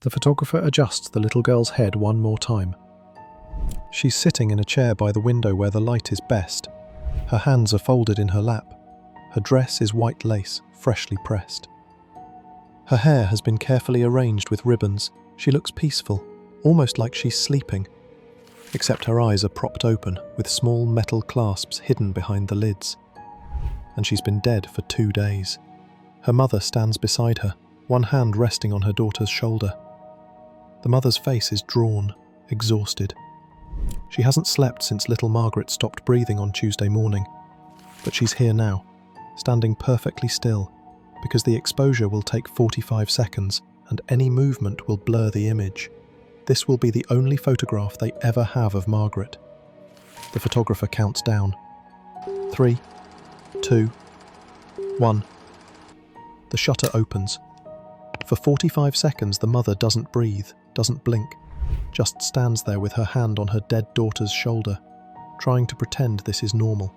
The photographer adjusts the little girl's head one more time. She's sitting in a chair by the window where the light is best. Her hands are folded in her lap. Her dress is white lace, freshly pressed. Her hair has been carefully arranged with ribbons. She looks peaceful, almost like she's sleeping. Except her eyes are propped open, with small metal clasps hidden behind the lids. And she's been dead for 2 days. Her mother stands beside her, one hand resting on her daughter's shoulder. The mother's face is drawn, exhausted. She hasn't slept since little Margaret stopped breathing on Tuesday morning. But she's here now, standing perfectly still, because the exposure will take 45 seconds and any movement will blur the image. This will be the only photograph they ever have of Margaret. The photographer counts down. 3, 2, 1. The shutter opens. For 45 seconds the mother doesn't breathe, doesn't blink, just stands there with her hand on her dead daughter's shoulder, trying to pretend this is normal.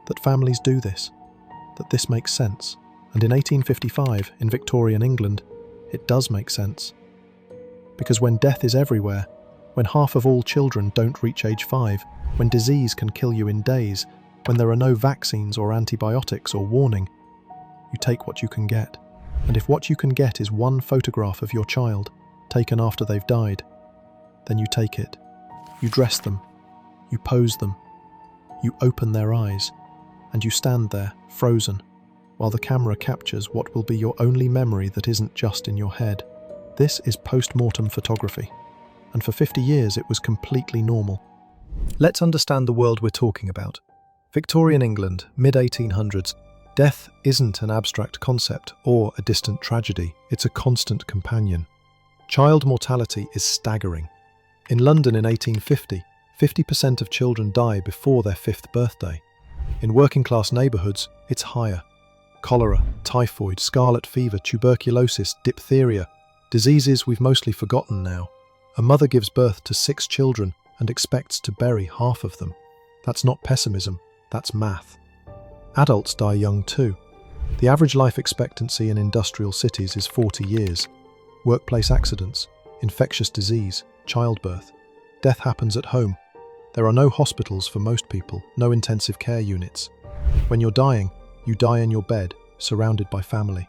That families do this, that this makes sense. And in 1855, in Victorian England, it does make sense. Because when death is everywhere, when half of all children don't reach age 5, when disease can kill you in days, when there are no vaccines or antibiotics or warning, you take what you can get. And if what you can get is one photograph of your child, taken after they've died, then you take it. You dress them. You pose them. You open their eyes. And you stand there, frozen, while the camera captures what will be your only memory that isn't just in your head. This is post-mortem photography. And for 50 years it was completely normal. Let's understand the world we're talking about. Victorian England, mid-1800s. Death isn't an abstract concept or a distant tragedy, it's a constant companion. Child mortality is staggering. In London in 1850, 50% of children die before their 5th birthday. In working-class neighbourhoods, it's higher. Cholera, typhoid, scarlet fever, tuberculosis, diphtheria, diseases we've mostly forgotten now. A mother gives birth to 6 children and expects to bury half of them. That's not pessimism, that's math. Adults die young too. The average life expectancy in industrial cities is 40 years. Workplace accidents, infectious disease, childbirth. Death happens at home. There are no hospitals for most people, no intensive care units. When you're dying, you die in your bed, surrounded by family.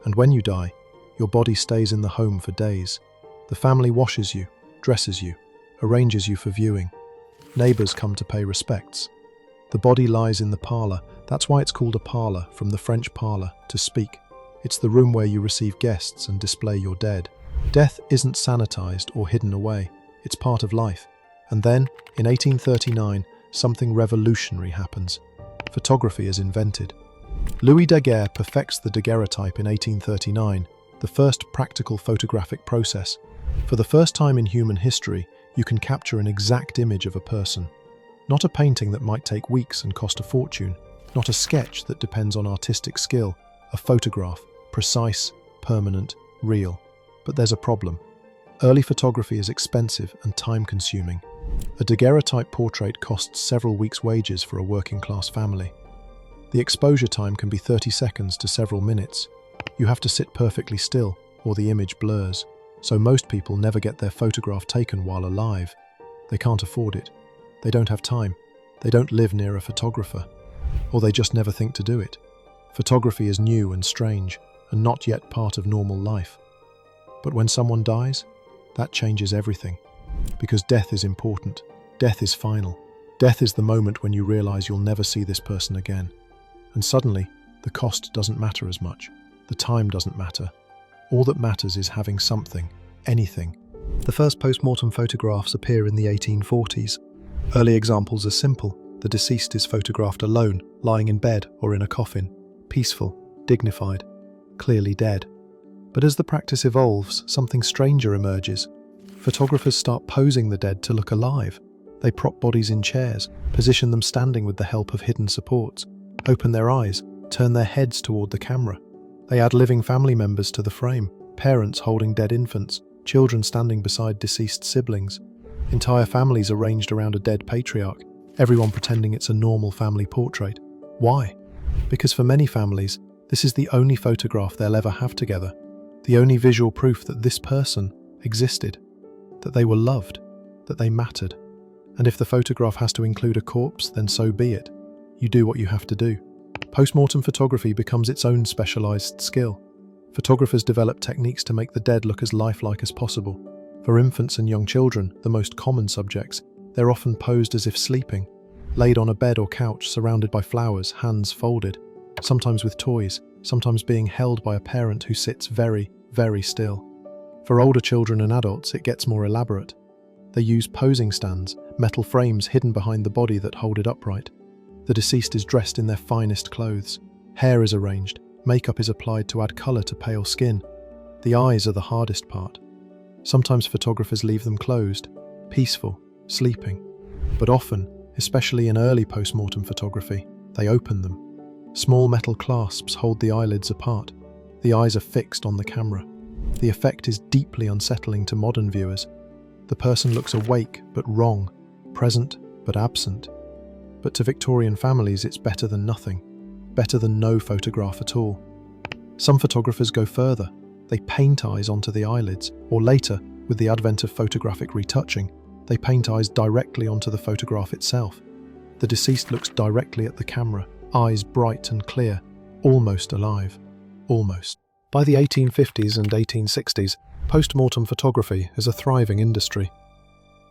And when you die, your body stays in the home for days. The family washes you, dresses you, arranges you for viewing. Neighbours come to pay respects. The body lies in the parlour. That's why it's called a parlour, from the French parlour, to speak. It's the room where you receive guests and display your dead. Death isn't sanitised or hidden away. It's part of life. And then, in 1839, something revolutionary happens. Photography is invented. Louis Daguerre perfects the daguerreotype in 1839, the first practical photographic process. For the first time in human history, you can capture an exact image of a person. Not a painting that might take weeks and cost a fortune. Not a sketch that depends on artistic skill. A photograph, precise, permanent, real. But there's a problem. Early photography is expensive and time-consuming. A daguerreotype portrait costs several weeks' wages for a working-class family. The exposure time can be 30 seconds to several minutes. You have to sit perfectly still, or the image blurs. So most people never get their photograph taken while alive. They can't afford it. They don't have time. They don't live near a photographer. Or they just never think to do it. Photography is new and strange, and not yet part of normal life. But when someone dies, that changes everything. Because death is important. Death is final. Death is the moment when you realize you'll never see this person again. And suddenly, the cost doesn't matter as much. The time doesn't matter. All that matters is having something, anything. The first post-mortem photographs appear in the 1840s. Early examples are simple. The deceased is photographed alone, lying in bed or in a coffin, peaceful, dignified, clearly dead. But as the practice evolves, something stranger emerges. Photographers start posing the dead to look alive. They prop bodies in chairs, position them standing with the help of hidden supports, open their eyes, turn their heads toward the camera. They add living family members to the frame, parents holding dead infants, children standing beside deceased siblings, entire families arranged around a dead patriarch, everyone pretending it's a normal family portrait. Why? Because for many families, this is the only photograph they'll ever have together, the only visual proof that this person, existed, that they were loved, that they mattered. And if the photograph has to include a corpse, then so be it. You do what you have to do. Post-mortem photography becomes its own specialized skill. Photographers develop techniques to make the dead look as lifelike as possible. For infants and young children, the most common subjects, they're often posed as if sleeping, laid on a bed or couch surrounded by flowers, hands folded, sometimes with toys, sometimes being held by a parent who sits very, very still. For older children and adults, it gets more elaborate. They use posing stands, metal frames hidden behind the body that hold it upright. The deceased is dressed in their finest clothes. Hair is arranged, makeup is applied to add colour to pale skin. The eyes are the hardest part. Sometimes photographers leave them closed, peaceful, sleeping. But often, especially in early post-mortem photography, they open them. Small metal clasps hold the eyelids apart. The eyes are fixed on the camera. The effect is deeply unsettling to modern viewers. The person looks awake but wrong, present but absent. But to Victorian families, it's better than nothing, better than no photograph at all. Some photographers go further. They paint eyes onto the eyelids, or later, with the advent of photographic retouching, they paint eyes directly onto the photograph itself. The deceased looks directly at the camera, eyes bright and clear, almost alive. Almost. By the 1850s and 1860s, post-mortem photography is a thriving industry.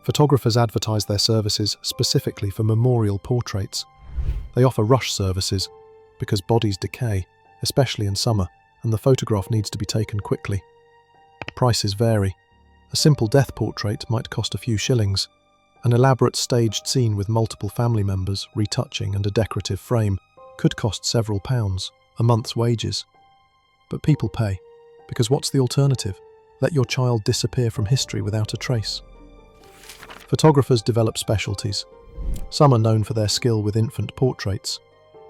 Photographers advertise their services specifically for memorial portraits. They offer rush services because bodies decay, especially in summer, and the photograph needs to be taken quickly. Prices vary. A simple death portrait might cost a few shillings. An elaborate staged scene with multiple family members, retouching and a decorative frame could cost several pounds, a month's wages. But people pay, because what's the alternative? Let your child disappear from history without a trace. Photographers develop specialties. Some are known for their skill with infant portraits,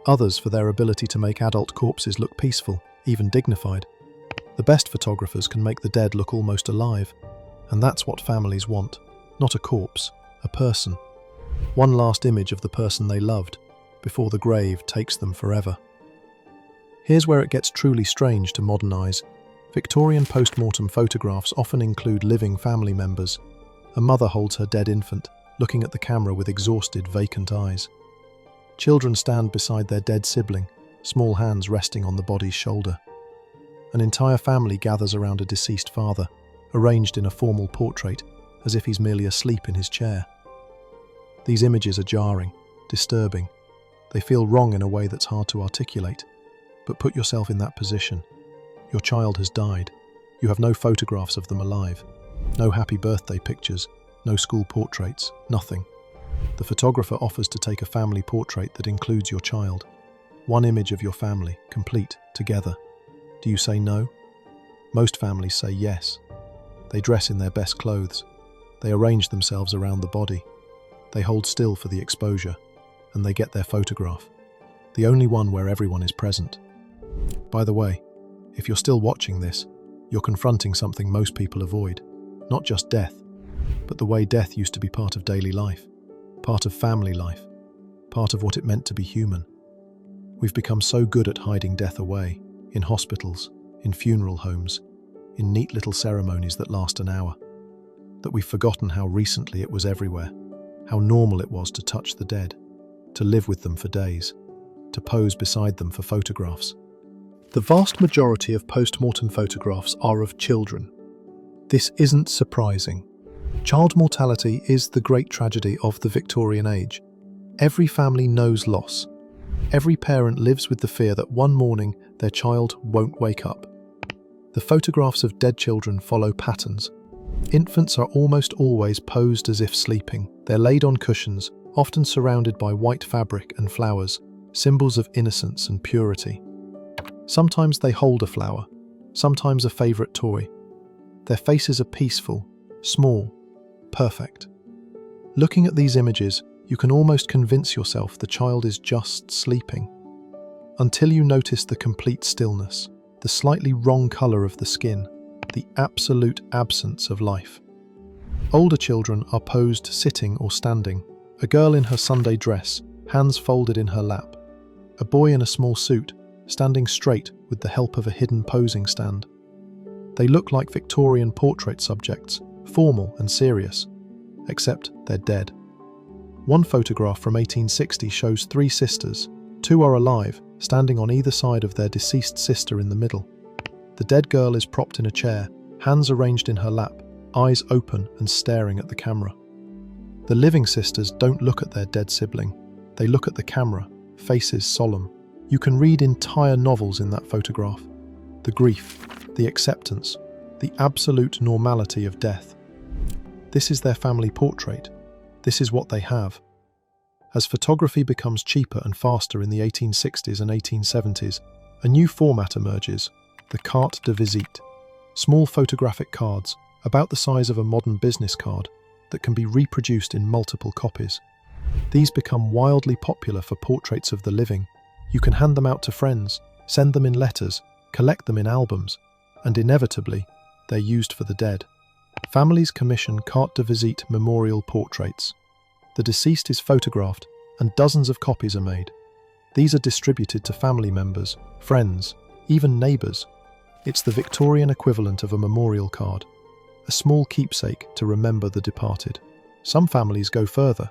others for their ability to make adult corpses look peaceful, even dignified. The best photographers can make the dead look almost alive, and that's what families want, not a corpse, a person. One last image of the person they loved, before the grave takes them forever. Here's where it gets truly strange to modern eyes. Victorian post-mortem photographs often include living family members. A mother holds her dead infant, looking at the camera with exhausted, vacant eyes. Children stand beside their dead sibling, small hands resting on the body's shoulder. An entire family gathers around a deceased father, arranged in a formal portrait, as if he's merely asleep in his chair. These images are jarring, disturbing. They feel wrong in a way that's hard to articulate. But put yourself in that position. Your child has died. You have no photographs of them alive. No happy birthday pictures, no school portraits, nothing. The photographer offers to take a family portrait that includes your child. One image of your family, complete, together. Do you say no? Most families say yes. They dress in their best clothes. They arrange themselves around the body. They hold still for the exposure, and they get their photograph. The only one where everyone is present. By the way, if you're still watching this, you're confronting something most people avoid. Not just death, but the way death used to be part of daily life, part of family life, part of what it meant to be human. We've become so good at hiding death away, in hospitals, in funeral homes, in neat little ceremonies that last an hour, that we've forgotten how recently it was everywhere, how normal it was to touch the dead, to live with them for days, to pose beside them for photographs. The vast majority of post-mortem photographs are of children. This isn't surprising. Child mortality is the great tragedy of the Victorian age. Every family knows loss. Every parent lives with the fear that one morning their child won't wake up. The photographs of dead children follow patterns. Infants are almost always posed as if sleeping. They're laid on cushions, often surrounded by white fabric and flowers, symbols of innocence and purity. Sometimes they hold a flower, sometimes a favourite toy. Their faces are peaceful, small, perfect. Looking at these images, you can almost convince yourself the child is just sleeping. Until you notice the complete stillness, the slightly wrong colour of the skin, the absolute absence of life. Older children are posed sitting or standing. A girl in her Sunday dress, hands folded in her lap. A boy in a small suit, standing straight with the help of a hidden posing stand. They look like Victorian portrait subjects, formal and serious, except they're dead. One photograph from 1860 shows three sisters. Two are alive, standing on either side of their deceased sister in the middle. The dead girl is propped in a chair, hands arranged in her lap, eyes open and staring at the camera. The living sisters don't look at their dead sibling. They look at the camera, faces solemn. You can read entire novels in that photograph. The grief, the acceptance, the absolute normality of death. This is their family portrait. This is what they have. As photography becomes cheaper and faster in the 1860s and 1870s, a new format emerges, the carte de visite. Small photographic cards, about the size of a modern business card, that can be reproduced in multiple copies. These become wildly popular for portraits of the living. You can hand them out to friends, send them in letters, collect them in albums, and inevitably, they're used for the dead. Families commission carte de visite memorial portraits. The deceased is photographed, and dozens of copies are made. These are distributed to family members, friends, even neighbours. It's the Victorian equivalent of a memorial card, a small keepsake to remember the departed. Some families go further.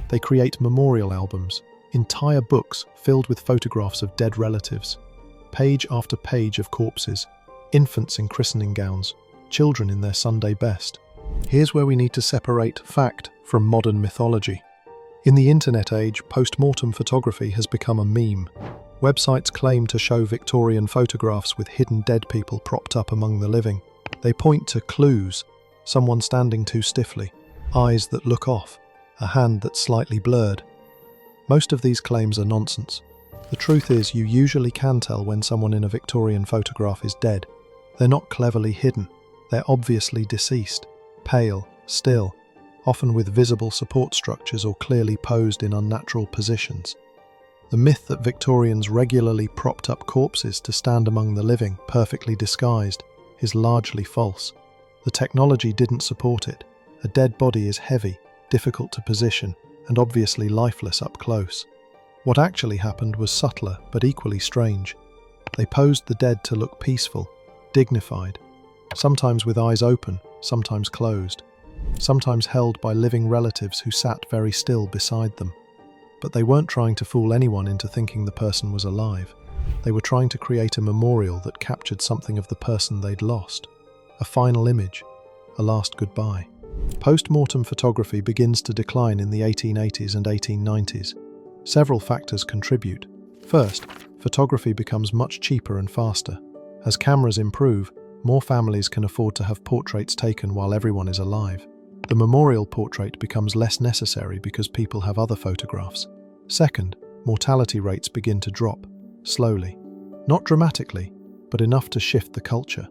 They create memorial albums, entire books filled with photographs of dead relatives, page after page of corpses, infants in christening gowns, children in their Sunday best. Here's where we need to separate fact from modern mythology. In the internet age, post-mortem photography has become a meme. Websites claim to show Victorian photographs with hidden dead people propped up among the living. They point to clues, someone standing too stiffly, eyes that look off, a hand that's slightly blurred. Most of these claims are nonsense. The truth is, you usually can tell when someone in a Victorian photograph is dead. They're not cleverly hidden. They're obviously deceased, pale, still, often with visible support structures or clearly posed in unnatural positions. The myth that Victorians regularly propped up corpses to stand among the living, perfectly disguised, is largely false. The technology didn't support it. A dead body is heavy, difficult to position, and obviously lifeless up close. What actually happened was subtler but equally strange. They posed the dead to look peaceful, dignified, sometimes with eyes open, sometimes closed, sometimes held by living relatives who sat very still beside them. But they weren't trying to fool anyone into thinking the person was alive. They were trying to create a memorial that captured something of the person they'd lost. A final image, a last goodbye. Post-mortem photography begins to decline in the 1880s and 1890s. Several factors contribute. First, photography becomes much cheaper and faster. As cameras improve, more families can afford to have portraits taken while everyone is alive. The memorial portrait becomes less necessary because people have other photographs. Second, mortality rates begin to drop, slowly. Not dramatically, but enough to shift the culture.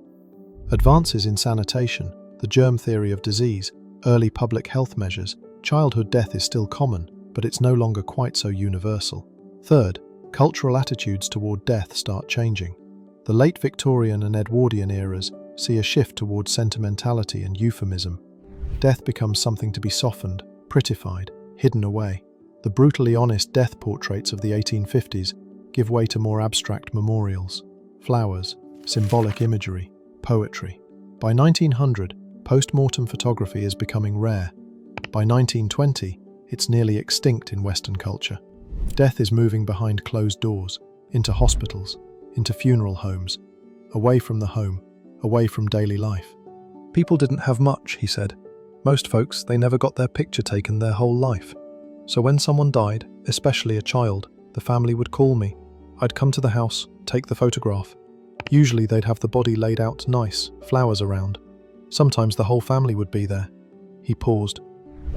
Advances in sanitation, the germ theory of disease, early public health measures, childhood death is still common, but it's no longer quite so universal. Third, cultural attitudes toward death start changing. The late Victorian and Edwardian eras see a shift towards sentimentality and euphemism. Death becomes something to be softened, prettified, hidden away. The brutally honest death portraits of the 1850s give way to more abstract memorials, flowers, symbolic imagery, poetry. By 1900, post-mortem photography is becoming rare. By 1920, it's nearly extinct in Western culture. Death is moving behind closed doors, into hospitals, into funeral homes, away from the home, away from daily life. People didn't have much, he said. Most folks, they never got their picture taken their whole life. So when someone died, especially a child, the family would call me. I'd come to the house, take the photograph. Usually they'd have the body laid out nice, flowers around. Sometimes the whole family would be there. He paused.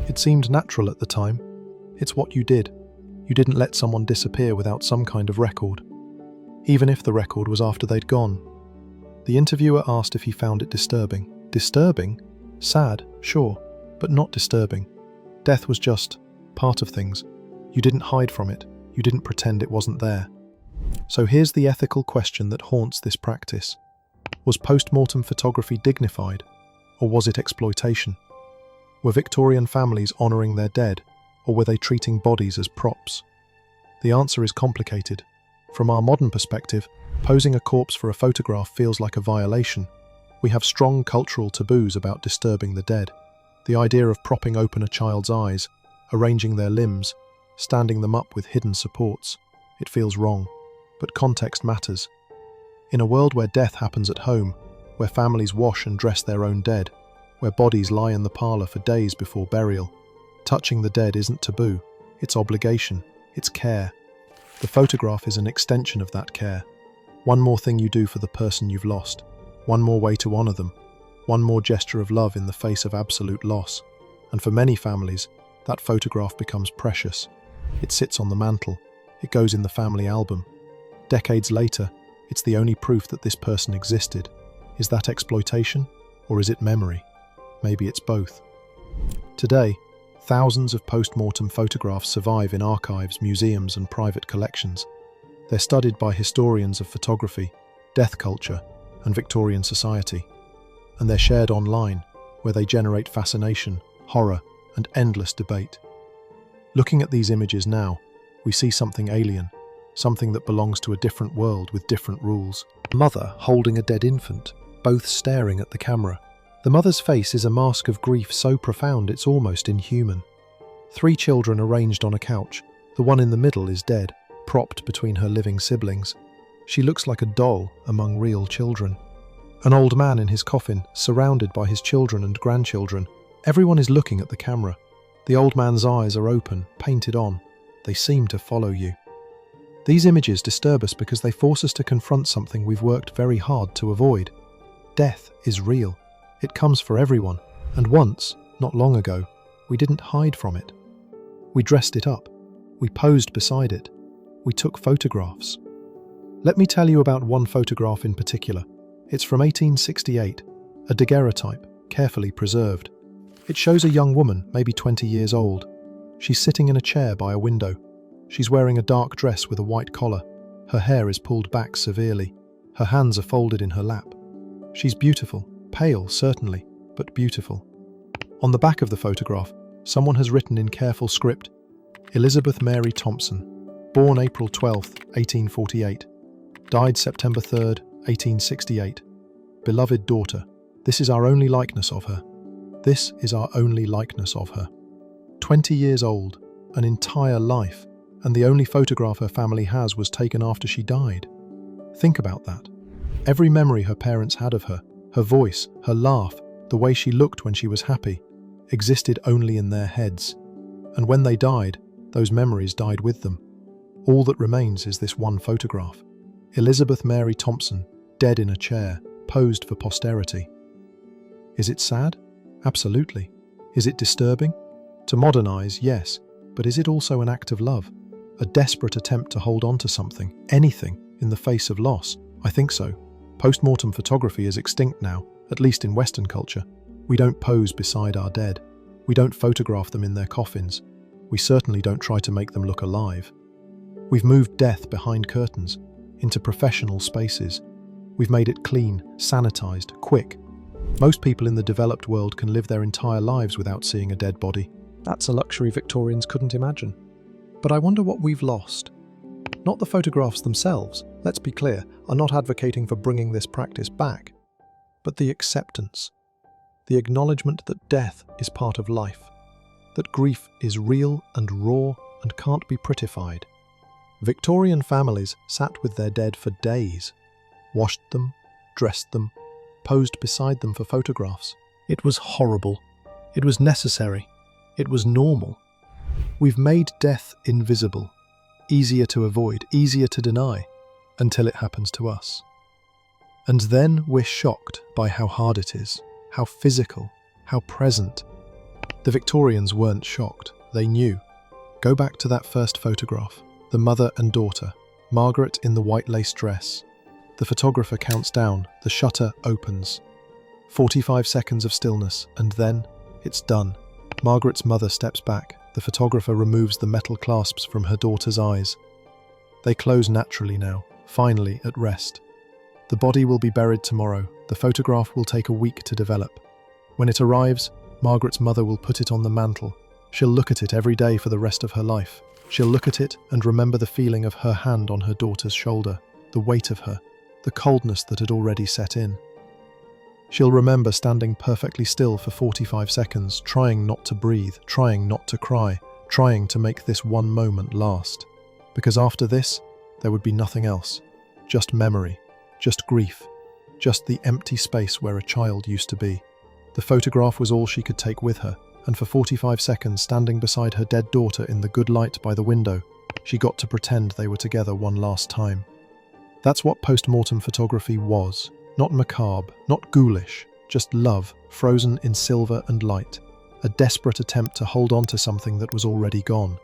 It seemed natural at the time. It's what you did. You didn't let someone disappear without some kind of record. Even if the record was after they'd gone. The interviewer asked if he found it disturbing. Disturbing? Sad, sure, but not disturbing. Death was just part of things. You didn't hide from it. You didn't pretend it wasn't there. So here's the ethical question that haunts this practice. Was post-mortem photography dignified, or was it exploitation? Were Victorian families honouring their dead, or were they treating bodies as props? The answer is complicated. From our modern perspective, posing a corpse for a photograph feels like a violation. We have strong cultural taboos about disturbing the dead. The idea of propping open a child's eyes, arranging their limbs, standing them up with hidden supports. It feels wrong. But context matters. In a world where death happens at home, where families wash and dress their own dead, where bodies lie in the parlour for days before burial, touching the dead isn't taboo. It's obligation. It's care. The photograph is an extension of that care. One more thing you do for the person you've lost. One more way to honour them. One more gesture of love in the face of absolute loss. And for many families, that photograph becomes precious. It sits on the mantle. It goes in the family album. Decades later, it's the only proof that this person existed. Is that exploitation, or is it memory? Maybe it's both. Today, thousands of post-mortem photographs survive in archives, museums, and private collections. They're studied by historians of photography, death culture, and Victorian society. And they're shared online, where they generate fascination, horror, and endless debate. Looking at these images now, we see something alien, something that belongs to a different world with different rules. A mother holding a dead infant, both staring at the camera. The mother's face is a mask of grief so profound it's almost inhuman. 3 children arranged on a couch. The one in the middle is dead, propped between her living siblings. She looks like a doll among real children. An old man in his coffin, surrounded by his children and grandchildren. Everyone is looking at the camera. The old man's eyes are open, painted on. They seem to follow you. These images disturb us because they force us to confront something we've worked very hard to avoid. Death is real. It comes for everyone. And once, not long ago, we didn't hide from it. We dressed it up. We posed beside it. We took photographs. Let me tell you about one photograph in particular. It's from 1868, a daguerreotype, carefully preserved. It shows a young woman, maybe 20 years old. She's sitting in a chair by a window. She's wearing a dark dress with a white collar. Her hair is pulled back severely. Her hands are folded in her lap. She's beautiful, pale certainly, but beautiful. On the back of the photograph, someone has written in careful script, Elizabeth Mary Thompson, born April 12, 1848, died September 3, 1868. Beloved daughter, this is our only likeness of her. This is our only likeness of her. 20 years old, an entire life, and the only photograph her family has was taken after she died. Think about that. Every memory her parents had of her, her voice, her laugh, the way she looked when she was happy, existed only in their heads. And when they died, those memories died with them. All that remains is this one photograph. Elizabeth Mary Thompson, dead in a chair, posed for posterity. Is it sad? Absolutely. Is it disturbing? To modernize, yes, but is it also an act of love? A desperate attempt to hold on to something, anything, in the face of loss? I think so. Post-mortem photography is extinct now, at least in Western culture. We don't pose beside our dead. We don't photograph them in their coffins. We certainly don't try to make them look alive. We've moved death behind curtains, into professional spaces. We've made it clean, sanitized, quick. Most people in the developed world can live their entire lives without seeing a dead body. That's a luxury Victorians couldn't imagine. But I wonder what we've lost. Not the photographs themselves, let's be clear, are not advocating for bringing this practice back, but the acceptance, the acknowledgement that death is part of life, that grief is real and raw and can't be prettified. Victorian families sat with their dead for days, washed them, dressed them, posed beside them for photographs. It was horrible. It was necessary. It was normal. We've made death invisible, easier to avoid, easier to deny, until it happens to us. And then we're shocked by how hard it is, how physical, how present. The Victorians weren't shocked. They knew. Go back to that first photograph. The mother and daughter, Margaret in the white lace dress. The photographer counts down, the shutter opens. 45 seconds of stillness, and then it's done. Margaret's mother steps back. The photographer removes the metal clasps from her daughter's eyes. They close naturally now, finally at rest. The body will be buried tomorrow. The photograph will take a week to develop. When it arrives, Margaret's mother will put it on the mantle. She'll look at it every day for the rest of her life. She'll look at it and remember the feeling of her hand on her daughter's shoulder, the weight of her, the coldness that had already set in. She'll remember standing perfectly still for 45 seconds, trying not to breathe, trying not to cry, trying to make this one moment last. Because after this, there would be nothing else. Just memory, just grief, just the empty space where a child used to be. The photograph was all she could take with her, and for 45 seconds, standing beside her dead daughter in the good light by the window, she got to pretend they were together one last time. That's what post-mortem photography was. Not macabre, not ghoulish, just love, frozen in silver and light. A desperate attempt to hold on to something that was already gone.